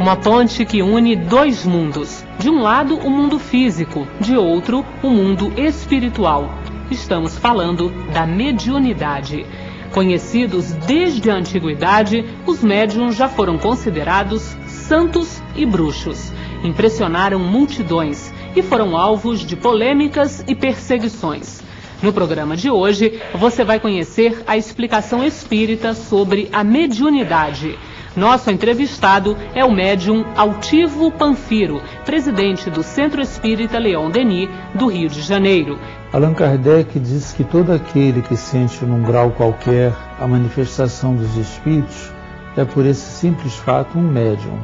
uma ponte que une dois mundos. De um lado, o mundo físico, de outro, o mundo espiritual. Estamos falando da mediunidade. Conhecidos desde a antiguidade, os médiuns já foram considerados santos e bruxos. Impressionaram multidões e foram alvos de polêmicas e perseguições. No programa de hoje, você vai conhecer a explicação espírita sobre a mediunidade. Nosso entrevistado é o médium Altivo Panfiro, presidente do Centro Espírita Leon Denis, do Rio de Janeiro. Allan Kardec diz que todo aquele que sente num grau qualquer a manifestação dos espíritos é por esse simples fato um médium.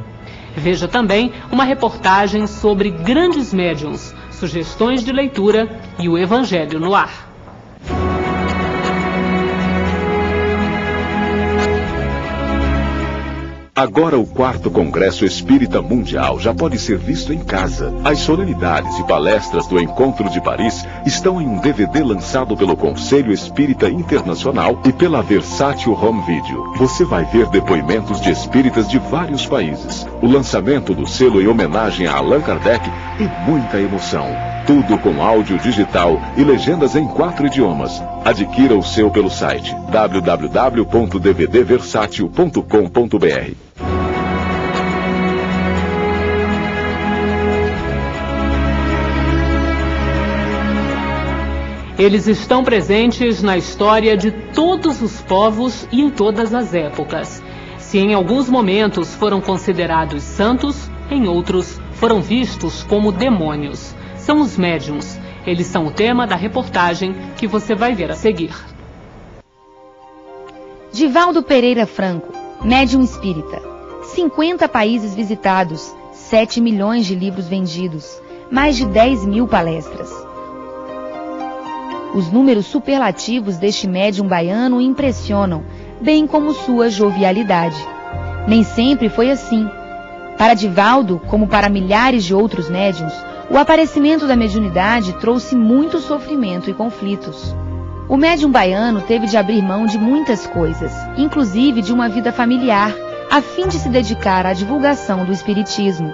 Veja também uma reportagem sobre grandes médiuns, sugestões de leitura e o Evangelho no ar. Agora o 4º Congresso Espírita Mundial já pode ser visto em casa. As solenidades e palestras do Encontro de Paris estão em um DVD lançado pelo Conselho Espírita Internacional e pela Versátil Home Video. Você vai ver depoimentos de espíritas de vários países, o lançamento do selo em homenagem a Allan Kardec e muita emoção. Tudo com áudio digital e legendas em 4 idiomas. Adquira o seu pelo site www.dvdversatil.com.br. Eles estão presentes na história de todos os povos e em todas as épocas. Se em alguns momentos foram considerados santos, em outros foram vistos como demônios. São os médiuns. Eles são o tema da reportagem que você vai ver a seguir. Divaldo Pereira Franco, médium espírita. 50 países visitados, 7 milhões de livros vendidos, mais de 10 mil palestras. Os números superlativos deste médium baiano impressionam, bem como sua jovialidade. Nem sempre foi assim. Para Divaldo, como para milhares de outros médiuns, o aparecimento da mediunidade trouxe muito sofrimento e conflitos. O médium baiano teve de abrir mão de muitas coisas, inclusive de uma vida familiar, a fim de se dedicar à divulgação do espiritismo.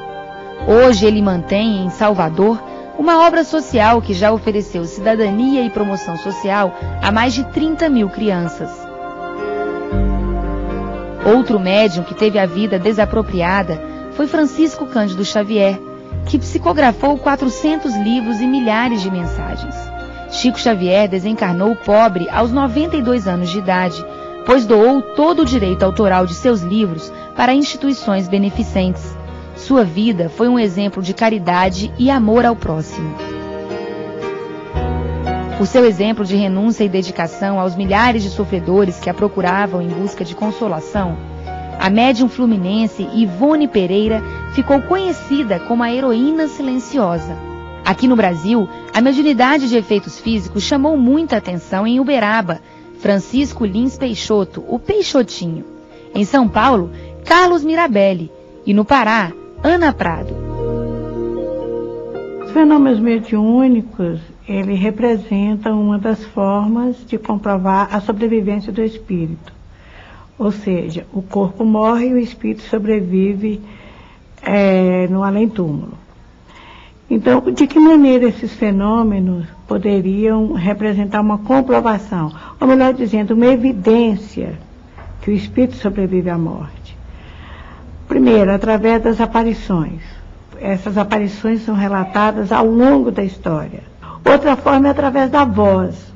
Hoje ele mantém em Salvador uma obra social que já ofereceu cidadania e promoção social a mais de 30 mil crianças. Outro médium que teve a vida desapropriada foi Francisco Cândido Xavier, que psicografou 400 livros e milhares de mensagens. Chico Xavier desencarnou pobre aos 92 anos de idade, pois doou todo o direito autoral de seus livros para instituições beneficentes. Sua vida foi um exemplo de caridade e amor ao próximo. Por seu exemplo de renúncia e dedicação aos milhares de sofredores que a procuravam em busca de consolação, a médium fluminense Ivone Pereira ficou conhecida como a heroína silenciosa. Aqui no Brasil, a mediunidade de efeitos físicos chamou muita atenção em Uberaba, Francisco Lins Peixoto, o Peixotinho. Em São Paulo, Carlos Mirabelli. E no Pará, Ana Prado. Os fenômenos mediúnicos, ele representa uma das formas de comprovar a sobrevivência do espírito. Ou seja, o corpo morre e o espírito sobrevive no além-túmulo. Então, de que maneira esses fenômenos poderiam representar uma comprovação, ou melhor dizendo, uma evidência que o espírito sobrevive à morte? Primeiro, através das aparições. Essas aparições são relatadas ao longo da história. Outra forma é através da voz.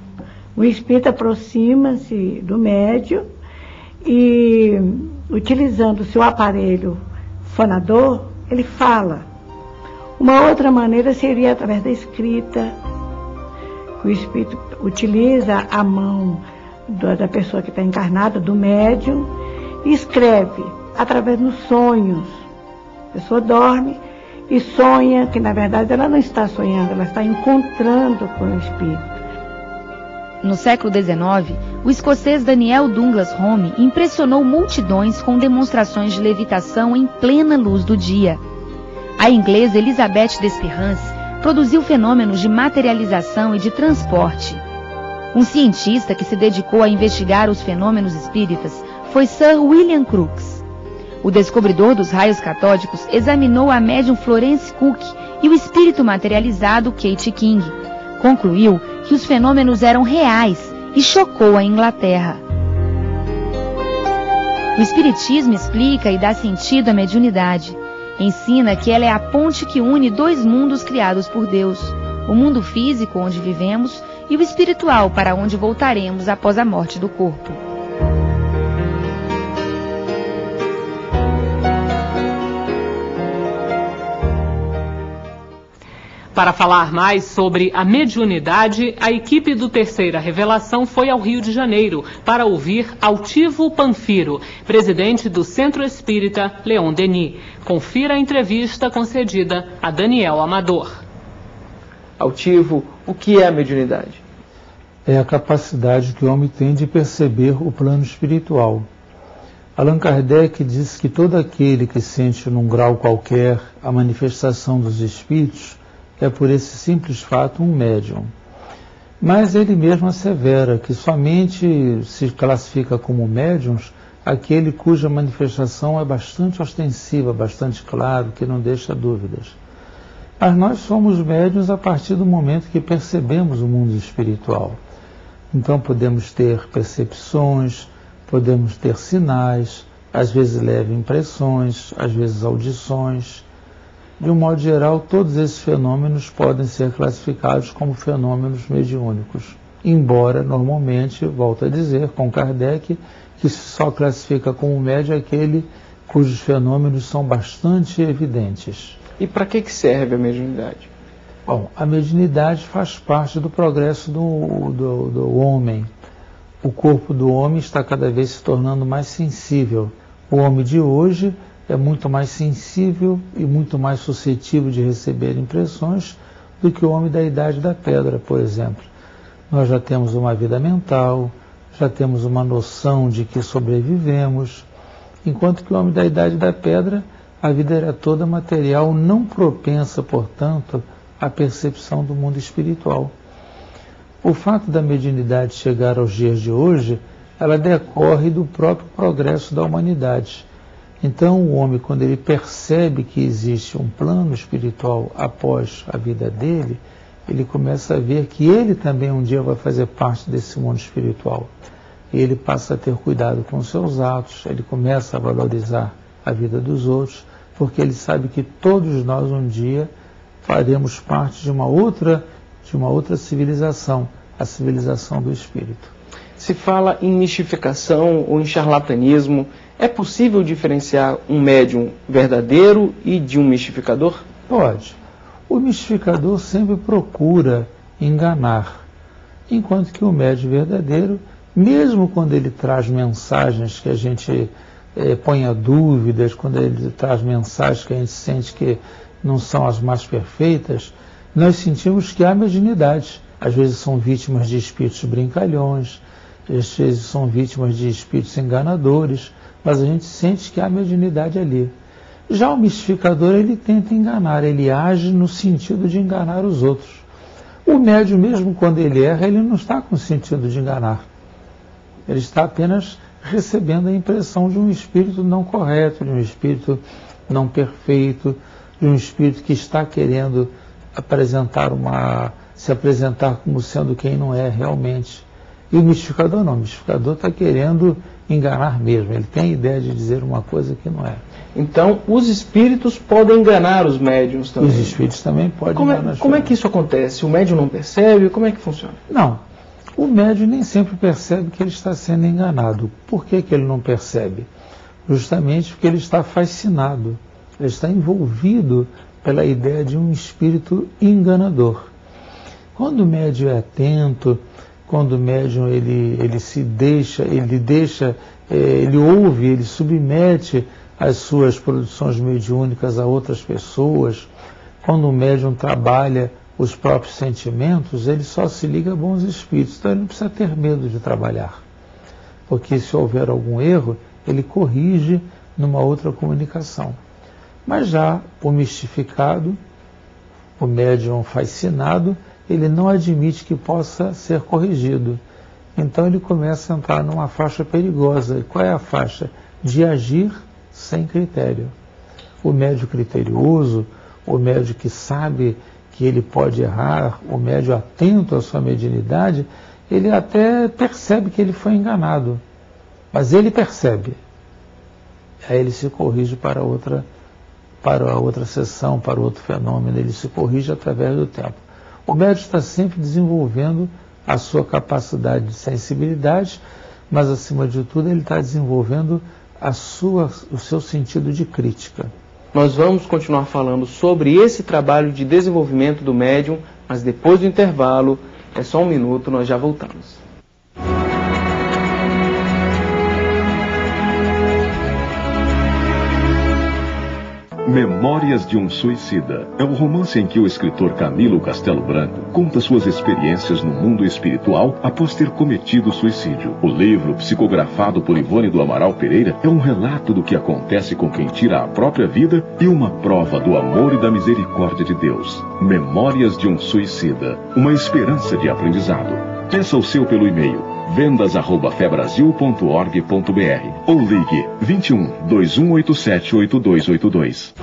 O espírito aproxima-se do médium e, utilizando o seu aparelho fonador, ele fala. Uma outra maneira seria através da escrita, que o espírito utiliza a mão da pessoa que está encarnada, do médium, e escreve através dos sonhos. A pessoa dorme e sonha, que na verdade ela não está sonhando, ela está encontrando com o espírito. No século XIX, o escocês Daniel Douglas Home impressionou multidões com demonstrações de levitação em plena luz do dia. A inglesa Elizabeth Desperance produziu fenômenos de materialização e de transporte. Um cientista que se dedicou a investigar os fenômenos espíritas foi Sir William Crookes. O descobridor dos raios catódicos examinou a médium Florence Cook e o espírito materializado Kate King. Concluiu que os fenômenos eram reais e chocou a Inglaterra. O Espiritismo explica e dá sentido à mediunidade. Ensina que ela é a ponte que une dois mundos criados por Deus, o mundo físico onde vivemos e o espiritual para onde voltaremos após a morte do corpo. Para falar mais sobre a mediunidade, a equipe do Terceira Revelação foi ao Rio de Janeiro para ouvir Altivo Panfiro, presidente do Centro Espírita Leon Denis. Confira a entrevista concedida a Daniel Amador. Altivo, o que é a mediunidade? É a capacidade que o homem tem de perceber o plano espiritual. Allan Kardec diz que todo aquele que sente num grau qualquer a manifestação dos espíritos é por esse simples fato um médium. Mas ele mesmo assevera que somente se classifica como médiums aquele cuja manifestação é bastante ostensiva, bastante claro, que não deixa dúvidas. Mas nós somos médiuns a partir do momento que percebemos o mundo espiritual. Então podemos ter percepções, podemos ter sinais, às vezes leves impressões, às vezes audições. De um modo geral, todos esses fenômenos podem ser classificados como fenômenos mediúnicos. Embora, normalmente, volto a dizer, com Kardec, que se só classifica como médium aquele cujos fenômenos são bastante evidentes. E para que serve a mediunidade? Bom, a mediunidade faz parte do progresso do homem. O corpo do homem está cada vez se tornando mais sensível. O homem de hoje é muito mais sensível e muito mais suscetível de receber impressões do que o homem da Idade da Pedra, por exemplo. Nós já temos uma vida mental, já temos uma noção de que sobrevivemos, enquanto que o homem da Idade da Pedra, a vida era toda material, não propensa, portanto, à percepção do mundo espiritual. O fato da mediunidade chegar aos dias de hoje, ela decorre do próprio progresso da humanidade. Então o homem, quando ele percebe que existe um plano espiritual após a vida dele, ele começa a ver que ele também um dia vai fazer parte desse mundo espiritual. E ele passa a ter cuidado com os seus atos, ele começa a valorizar a vida dos outros, porque ele sabe que todos nós um dia faremos parte de uma outra civilização, a civilização do espírito. Se fala em mistificação ou em charlatanismo, é possível diferenciar um médium verdadeiro e de um mistificador? Pode. O mistificador sempre procura enganar, enquanto que o médium verdadeiro, mesmo quando ele traz mensagens que a gente ponha dúvidas, quando ele traz mensagens que a gente sente que não são as mais perfeitas, nós sentimos que há mediunidade. Às vezes são vítimas de espíritos brincalhões, às vezes são vítimas de espíritos enganadores, mas a gente sente que há mediunidade ali. Já o mistificador, ele tenta enganar, ele age no sentido de enganar os outros. O médium, mesmo quando ele erra, ele não está com o sentido de enganar. Ele está apenas recebendo a impressão de um espírito não correto, de um espírito não perfeito, de um espírito que está querendo se apresentar como sendo quem não é realmente. E o mistificador não, o mistificador está querendo enganar mesmo, ele tem a ideia de dizer uma coisa que não é. Então, os espíritos podem enganar os médiuns também? Os espíritos também podem enganar. Como é que isso acontece? O médium não percebe? Como é que funciona? Não, o médium nem sempre percebe que ele está sendo enganado. Por que ele não percebe? Justamente porque ele está fascinado, ele está envolvido pela ideia de um espírito enganador. Quando o médium é atento, quando o médium ele ouve, ele submete as suas produções mediúnicas a outras pessoas, quando o médium trabalha os próprios sentimentos, ele só se liga a bons espíritos, então ele não precisa ter medo de trabalhar, porque se houver algum erro, ele corrige numa outra comunicação. Mas já o mistificado, o médium fascinado, ele não admite que possa ser corrigido. Então ele começa a entrar numa faixa perigosa. E qual é a faixa? De agir sem critério. O médium criterioso, o médium que sabe que ele pode errar, o médium atento à sua mediunidade, ele até percebe que ele foi enganado, mas ele percebe. Aí ele se corrige para outra sessão, para outro fenômeno, ele se corrige através do tempo. O médium está sempre desenvolvendo a sua capacidade de sensibilidade, mas acima de tudo ele está desenvolvendo o seu sentido de crítica. Nós vamos continuar falando sobre esse trabalho de desenvolvimento do médium, mas depois do intervalo, é só um minuto, nós já voltamos. Memórias de um Suicida é o romance em que o escritor Camilo Castelo Branco conta suas experiências no mundo espiritual após ter cometido suicídio. O livro, psicografado por Ivone do Amaral Pereira, é um relato do que acontece com quem tira a própria vida e uma prova do amor e da misericórdia de Deus. Memórias de um Suicida, uma esperança de aprendizado. Peça o seu pelo e-mail vendas@febrasil.org.br ou ligue 21 2187 8282.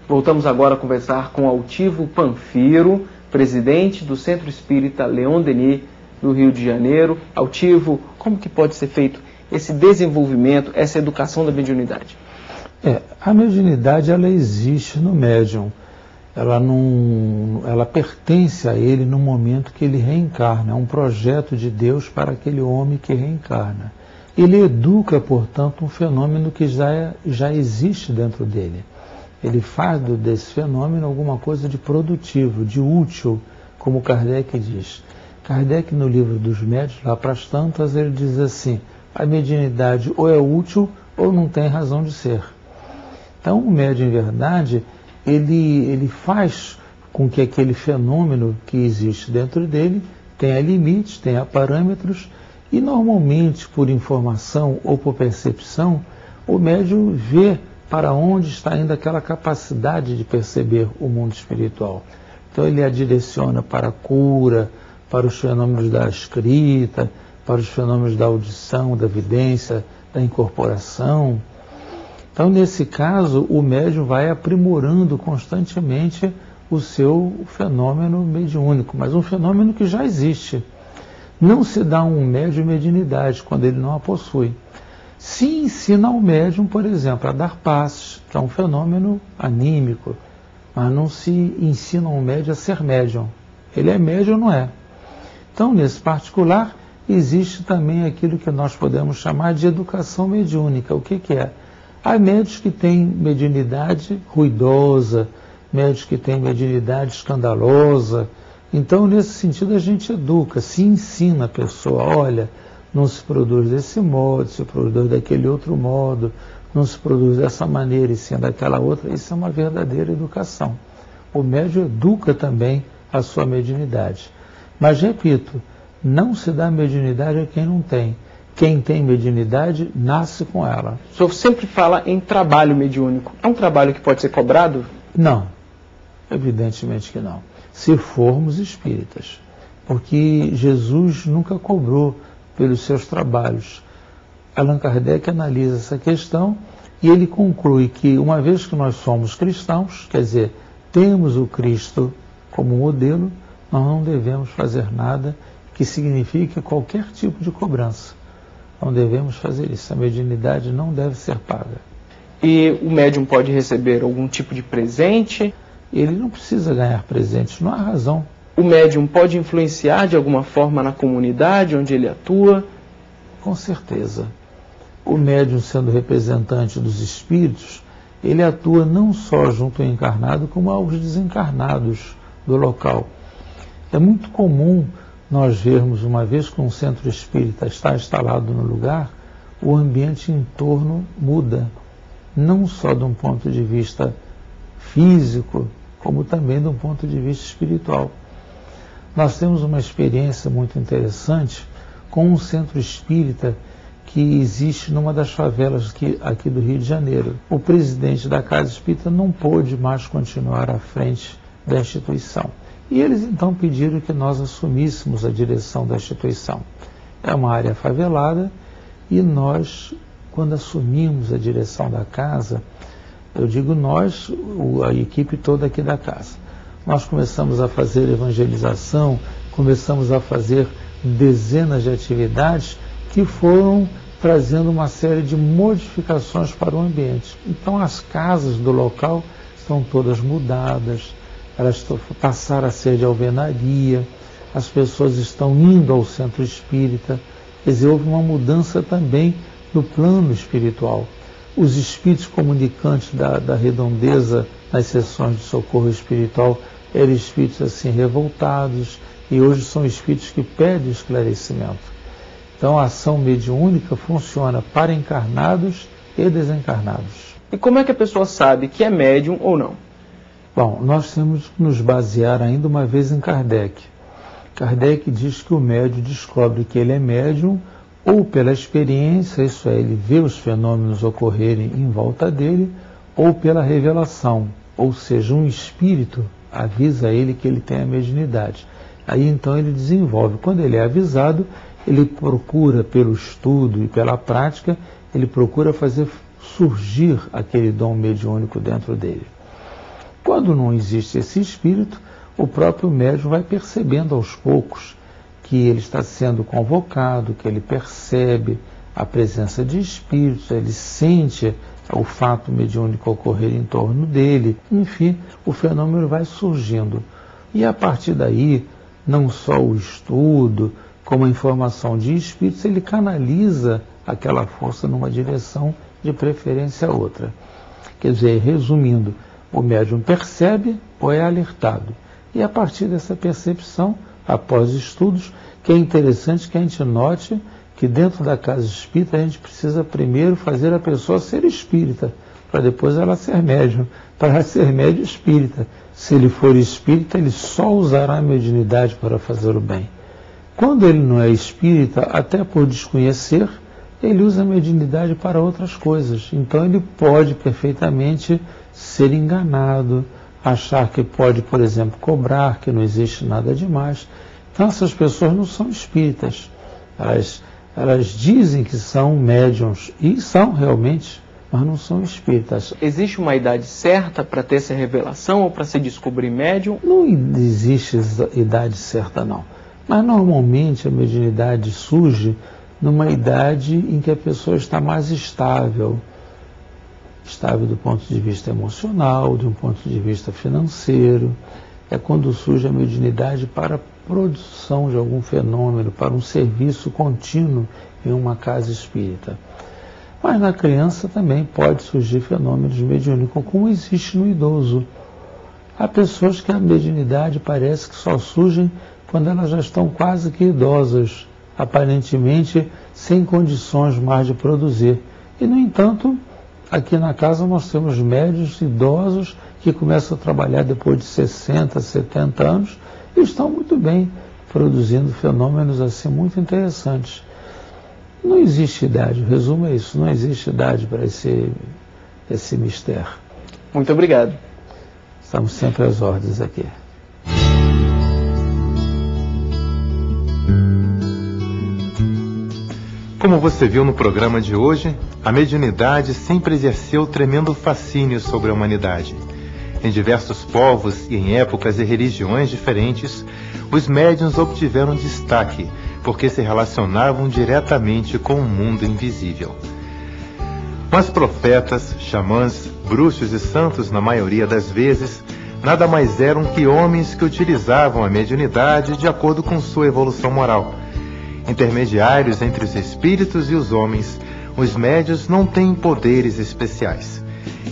Voltamos agora a conversar com Altivo Panfiro, presidente do Centro Espírita Leon Denis, do Rio de Janeiro. Altivo, como que pode ser feito esse desenvolvimento, essa educação da mediunidade? A mediunidade, ela existe no médium. Ela pertence a ele no momento que ele reencarna. É um projeto de Deus para aquele homem que reencarna. Ele educa, portanto, um fenômeno que já existe dentro dele. Ele faz desse fenômeno alguma coisa de produtivo, de útil, como Kardec diz. Kardec, no livro dos médiuns, lá para as tantas, ele diz assim: a mediunidade ou é útil ou não tem razão de ser. Então, o médium, em verdade, ele faz com que aquele fenômeno que existe dentro dele tenha limites, tenha parâmetros, e normalmente, por informação ou por percepção, o médium vê para onde está indo aquela capacidade de perceber o mundo espiritual. Então, ele a direciona para a cura, para os fenômenos da escrita, para os fenômenos da audição, da vidência, da incorporação. Então, nesse caso, o médium vai aprimorando constantemente o seu fenômeno mediúnico, mas um fenômeno que já existe. Não se dá um médium mediunidade quando ele não a possui. Se ensina ao médium, por exemplo, a dar passes, que é um fenômeno anímico, mas não se ensina ao médium a ser médium. Ele é médium ou não é? Então, nesse particular, existe também aquilo que nós podemos chamar de educação mediúnica. O que é? Há médios que têm mediunidade ruidosa, médios que têm mediunidade escandalosa. Então, nesse sentido, a gente educa, se ensina a pessoa: olha, não se produz desse modo, se produz daquele outro modo, não se produz dessa maneira e sim daquela outra. Isso é uma verdadeira educação. O médium educa também a sua mediunidade. Mas, repito, não se dá mediunidade a quem não tem. Quem tem mediunidade nasce com ela. O senhor sempre fala em trabalho mediúnico. É um trabalho que pode ser cobrado? Não, evidentemente que não. Se formos espíritas. Porque Jesus nunca cobrou pelos seus trabalhos. Allan Kardec analisa essa questão e ele conclui que, uma vez que nós somos cristãos, quer dizer, temos o Cristo como modelo, nós não devemos fazer nada que signifique qualquer tipo de cobrança. Não devemos fazer isso. A mediunidade não deve ser paga. E o médium pode receber algum tipo de presente? Ele não precisa ganhar presentes, não há razão. O médium pode influenciar de alguma forma na comunidade onde ele atua? Com certeza. O médium, sendo representante dos espíritos, ele atua não só junto ao encarnado, como aos desencarnados do local. É muito comum nós vermos, uma vez que um centro espírita está instalado no lugar, o ambiente em torno muda, não só de um ponto de vista físico, como também de um ponto de vista espiritual. Nós temos uma experiência muito interessante com um centro espírita que existe numa das favelas aqui do Rio de Janeiro. O presidente da Casa Espírita não pôde mais continuar à frente da instituição. E eles então pediram que nós assumíssemos a direção da instituição. É uma área favelada e nós, quando assumimos a direção da casa, eu digo nós, a equipe toda aqui da casa, nós começamos a fazer evangelização, começamos a fazer dezenas de atividades que foram trazendo uma série de modificações para o ambiente. Então as casas do local estão todas mudadas, elas passaram a ser de alvenaria, as pessoas estão indo ao centro espírita, quer dizer, houve uma mudança também no plano espiritual. Os espíritos comunicantes da redondeza nas sessões de socorro espiritual eram espíritos assim revoltados, e hoje são espíritos que pedem esclarecimento. Então a ação mediúnica funciona para encarnados e desencarnados. E como é que a pessoa sabe que é médium ou não? Bom, nós temos que nos basear ainda uma vez em Kardec. Kardec diz que o médium descobre que ele é médium ou pela experiência, isso é, ele vê os fenômenos ocorrerem em volta dele, ou pela revelação, ou seja, um espírito avisa ele que ele tem a mediunidade. Aí então ele desenvolve. Quando ele é avisado, ele procura pelo estudo e pela prática, ele procura fazer surgir aquele dom mediúnico dentro dele. Quando não existe esse espírito, o próprio médium vai percebendo aos poucos que ele está sendo convocado, que ele percebe a presença de espíritos, ele sente o fato mediúnico ocorrer em torno dele, enfim, o fenômeno vai surgindo. E a partir daí, não só o estudo, como a informação de espíritos, ele canaliza aquela força numa direção, de preferência a outra. Quer dizer, resumindo, o médium percebe ou é alertado. E a partir dessa percepção, após estudos, que é interessante que a gente note que dentro da casa espírita a gente precisa primeiro fazer a pessoa ser espírita, para depois ela ser médium, para ser médium espírita. Se ele for espírita, ele só usará a mediunidade para fazer o bem. Quando ele não é espírita, até por desconhecer, ele usa a mediunidade para outras coisas. Então ele pode perfeitamente ser enganado, achar que pode, por exemplo, cobrar, que não existe nada demais. Então essas pessoas não são espíritas. Elas dizem que são médiuns, e são realmente, mas não são espíritas. Existe uma idade certa para ter essa revelação ou para se descobrir médium? Não existe idade certa, não. Mas normalmente a mediunidade surge numa idade em que a pessoa está mais estável do ponto de vista emocional, de um ponto de vista financeiro. É quando surge a mediunidade para a produção de algum fenômeno, para um serviço contínuo em uma casa espírita. Mas na criança também pode surgir fenômenos mediúnicos, como existe no idoso. Há pessoas que a mediunidade parece que só surgem quando elas já estão quase que idosas, aparentemente sem condições mais de produzir. E, no entanto, aqui na casa nós temos médiuns idosos que começam a trabalhar depois de 60, 70 anos e estão muito bem, produzindo fenômenos assim muito interessantes. Não existe idade, o resumo é isso, não existe idade para esse mistério. Muito obrigado. Estamos sempre às ordens aqui. Como você viu no programa de hoje, a mediunidade sempre exerceu tremendo fascínio sobre a humanidade. Em diversos povos e em épocas e religiões diferentes, os médiuns obtiveram destaque porque se relacionavam diretamente com o mundo invisível. Mas profetas, xamãs, bruxos e santos, na maioria das vezes, nada mais eram que homens que utilizavam a mediunidade de acordo com sua evolução moral. Intermediários entre os espíritos e os homens, os médiuns não têm poderes especiais.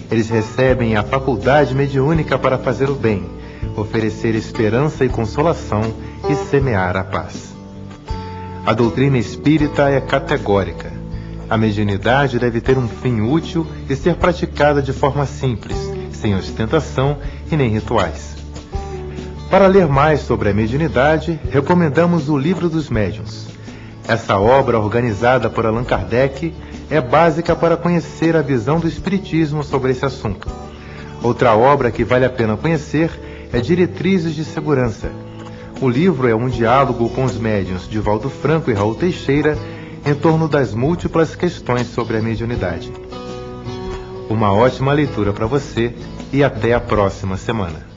Eles recebem a faculdade mediúnica para fazer o bem, oferecer esperança e consolação e semear a paz. A doutrina espírita é categórica. A mediunidade deve ter um fim útil e ser praticada de forma simples, sem ostentação e nem rituais. Para ler mais sobre a mediunidade, recomendamos o Livro dos Médiuns. Essa obra, organizada por Allan Kardec, é básica para conhecer a visão do Espiritismo sobre esse assunto. Outra obra que vale a pena conhecer é Diretrizes de Segurança. O livro é um diálogo com os médiuns Divaldo Franco e Raul Teixeira em torno das múltiplas questões sobre a mediunidade. Uma ótima leitura para você e até a próxima semana.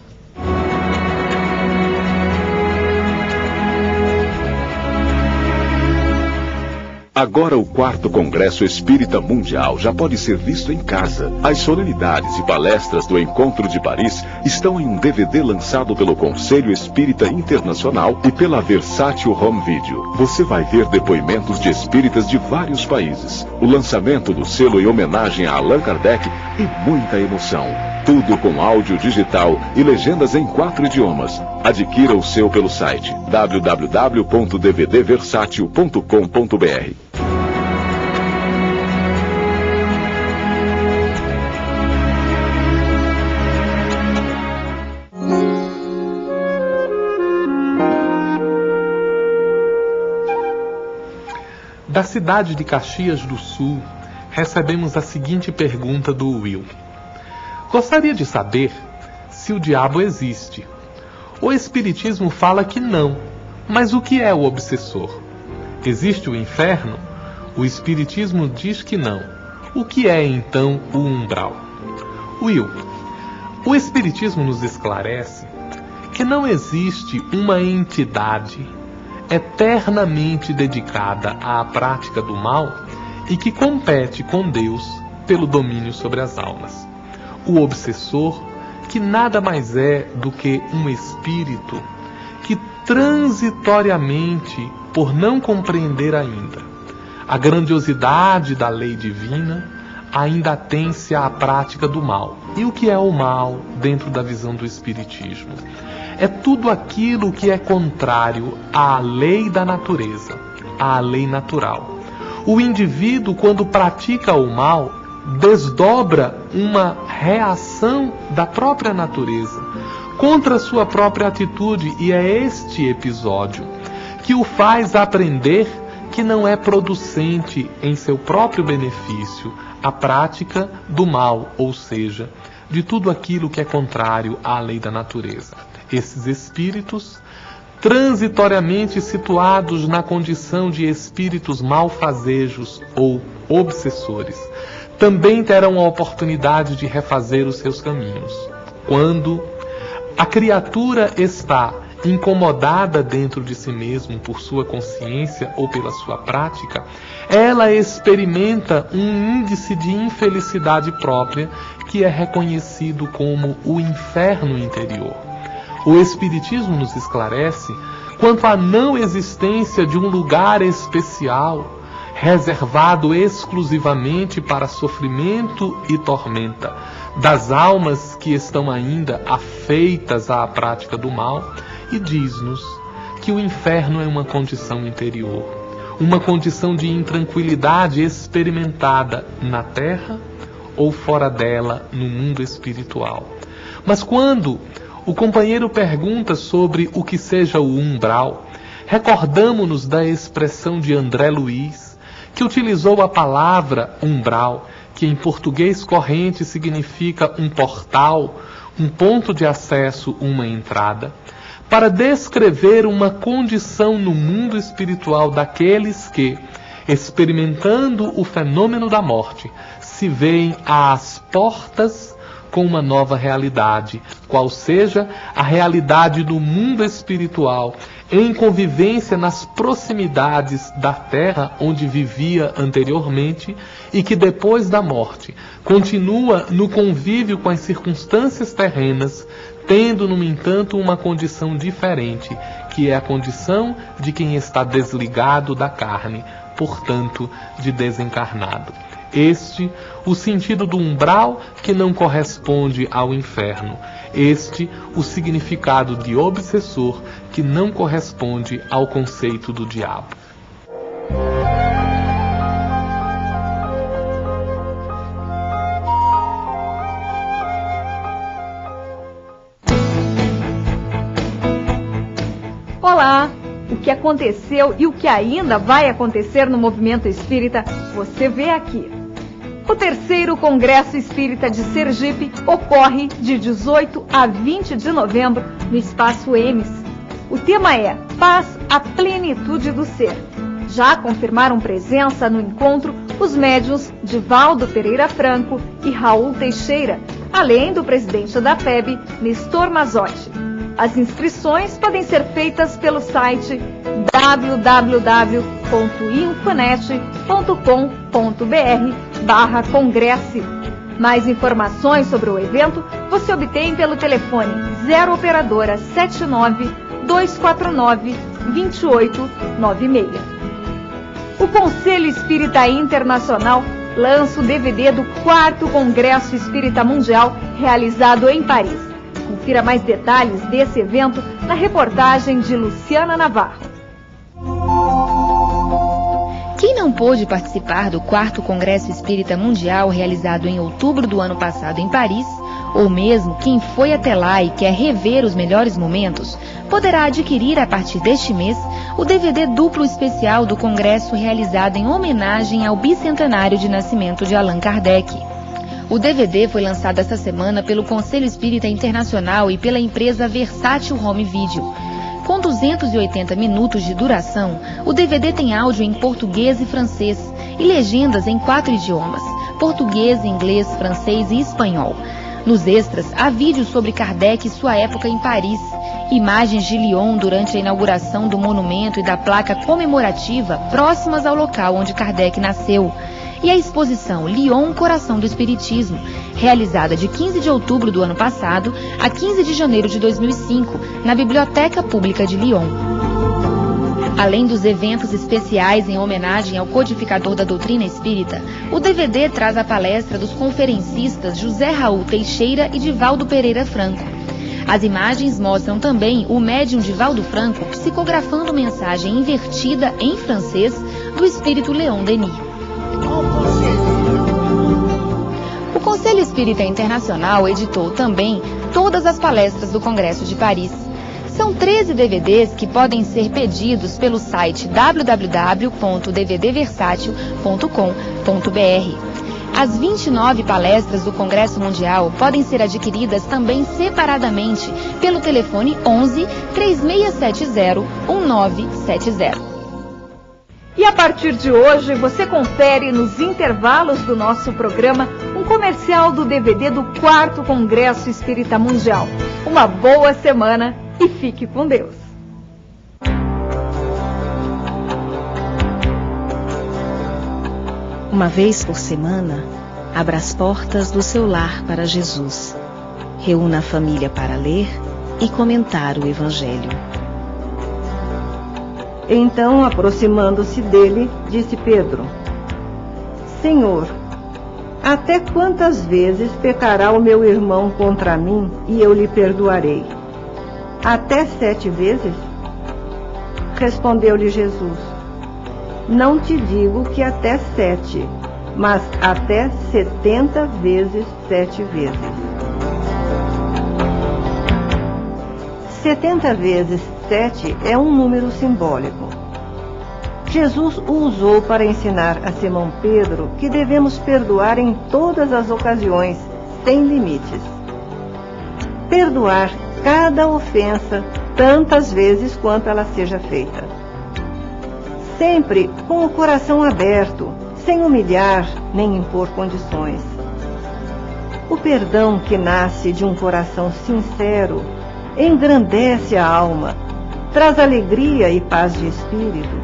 Agora o 4º Congresso Espírita Mundial já pode ser visto em casa. As solenidades e palestras do Encontro de Paris estão em um DVD lançado pelo Conselho Espírita Internacional e pela Versátil Home Video. Você vai ver depoimentos de espíritas de vários países, o lançamento do selo em homenagem a Allan Kardec e muita emoção. Tudo com áudio digital e legendas em 4 idiomas. Adquira o seu pelo site www.dvdversatil.com.br. Da cidade de Caxias do Sul, recebemos a seguinte pergunta do Will. Gostaria de saber se o diabo existe. O Espiritismo fala que não, mas o que é o obsessor? Existe o inferno? O Espiritismo diz que não. O que é então o umbral? Will, o Espiritismo nos esclarece que não existe uma entidade eternamente dedicada à prática do mal e que compete com Deus pelo domínio sobre as almas. O obsessor, que nada mais é do que um espírito que transitoriamente, por não compreender ainda a grandiosidade da lei divina, ainda atém-se à prática do mal. E o que é o mal dentro da visão do Espiritismo? É tudo aquilo que é contrário à lei da natureza, à lei natural. O indivíduo, quando pratica o mal, desdobra uma reação da própria natureza contra a sua própria atitude, e é este episódio que o faz aprender que não é producente em seu próprio benefício a prática do mal, ou seja, de tudo aquilo que é contrário à lei da natureza. Esses espíritos, transitoriamente situados na condição de espíritos malfazejos ou obsessores, também terão a oportunidade de refazer os seus caminhos. Quando a criatura está incomodada dentro de si mesmo por sua consciência ou pela sua prática, ela experimenta um índice de infelicidade própria que é reconhecido como o inferno interior. O Espiritismo nos esclarece quanto à não existência de um lugar especial reservado exclusivamente para sofrimento e tormenta das almas que estão ainda afeitas à prática do mal, e diz-nos que o inferno é uma condição interior, uma condição de intranquilidade experimentada na terra ou fora dela no mundo espiritual. Mas quando o companheiro pergunta sobre o que seja o umbral, recordamo-nos da expressão de André Luiz, que utilizou a palavra umbral, que em português corrente significa um portal, um ponto de acesso, uma entrada, para descrever uma condição no mundo espiritual daqueles que, experimentando o fenômeno da morte, se veem às portas com uma nova realidade, qual seja a realidade do mundo espiritual, em convivência nas proximidades da terra onde vivia anteriormente e que depois da morte continua no convívio com as circunstâncias terrenas, tendo, no entanto, uma condição diferente, que é a condição de quem está desligado da carne, portanto, de desencarnado. Este, o sentido do umbral que não corresponde ao inferno. Este, o significado de obsessor que não corresponde ao conceito do diabo. Olá! O que aconteceu e o que ainda vai acontecer no movimento espírita, você vê aqui. O terceiro Congresso Espírita de Sergipe ocorre de 18 a 20 de novembro no Espaço Emes. O tema é Paz à Plenitude do Ser. Já confirmaram presença no encontro os médiuns Divaldo Pereira Franco e Raul Teixeira, além do presidente da FEB, Nestor Mazotti. As inscrições podem ser feitas pelo site www.infonet.com.br/congresse. Mais informações sobre o evento você obtém pelo telefone 0 operadora 79 249 2896. O Conselho Espírita Internacional lança o DVD do 4º Congresso Espírita Mundial, realizado em Paris. Confira mais detalhes desse evento na reportagem de Luciana Navarro. Quem não pôde participar do 4º Congresso Espírita Mundial, realizado em outubro do ano passado em Paris, ou mesmo quem foi até lá e quer rever os melhores momentos, poderá adquirir a partir deste mês o DVD duplo especial do congresso, realizado em homenagem ao bicentenário de nascimento de Allan Kardec. O DVD foi lançado esta semana pelo Conselho Espírita Internacional e pela empresa Versátil Home Video. Com 280 minutos de duração, o DVD tem áudio em português e francês e legendas em 4 idiomas: português, inglês, francês e espanhol. Nos extras, há vídeos sobre Kardec e sua época em Paris, imagens de Lyon durante a inauguração do monumento e da placa comemorativa próximas ao local onde Kardec nasceu, e a exposição Lyon Coração do Espiritismo, realizada de 15 de outubro do ano passado a 15 de janeiro de 2005, na Biblioteca Pública de Lyon. Além dos eventos especiais em homenagem ao codificador da doutrina espírita, o DVD traz a palestra dos conferencistas José Raul Teixeira e Divaldo Pereira Franco. As imagens mostram também o médium Divaldo Franco psicografando mensagem invertida em francês do espírito Leon Denis. O Conselho Espírita Internacional editou também todas as palestras do Congresso de Paris. São 13 DVDs que podem ser pedidos pelo site www.dvdversátil.com.br. As 29 palestras do Congresso Mundial podem ser adquiridas também separadamente pelo telefone 11 3670 1970. E a partir de hoje, você confere nos intervalos do nosso programa um comercial do DVD do 4º Congresso Espírita Mundial. Uma boa semana e fique com Deus. Uma vez por semana, abra as portas do seu lar para Jesus. Reúna a família para ler e comentar o Evangelho. Então, aproximando-se dele, disse Pedro: Senhor, até quantas vezes pecará o meu irmão contra mim e eu lhe perdoarei? Até 7 vezes? Respondeu-lhe Jesus: Não te digo que até 7, mas até 70 vezes 7 vezes. 70 vezes 7 é um número simbólico. Jesus o usou para ensinar a Simão Pedro que devemos perdoar em todas as ocasiões, sem limites. Perdoar cada ofensa tantas vezes quanto ela seja feita. Sempre com o coração aberto, sem humilhar nem impor condições. O perdão que nasce de um coração sincero engrandece a alma, traz alegria e paz de espírito,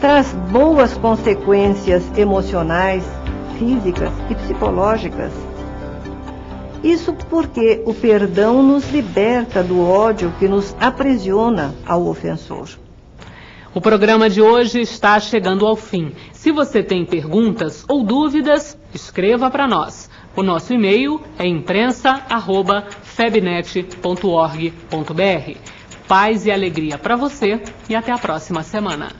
traz boas consequências emocionais, físicas e psicológicas. Isso porque o perdão nos liberta do ódio que nos aprisiona ao ofensor. O programa de hoje está chegando ao fim. Se você tem perguntas ou dúvidas, escreva para nós. O nosso e-mail é imprensa@febnet.org.br. Paz e alegria para você e até a próxima semana.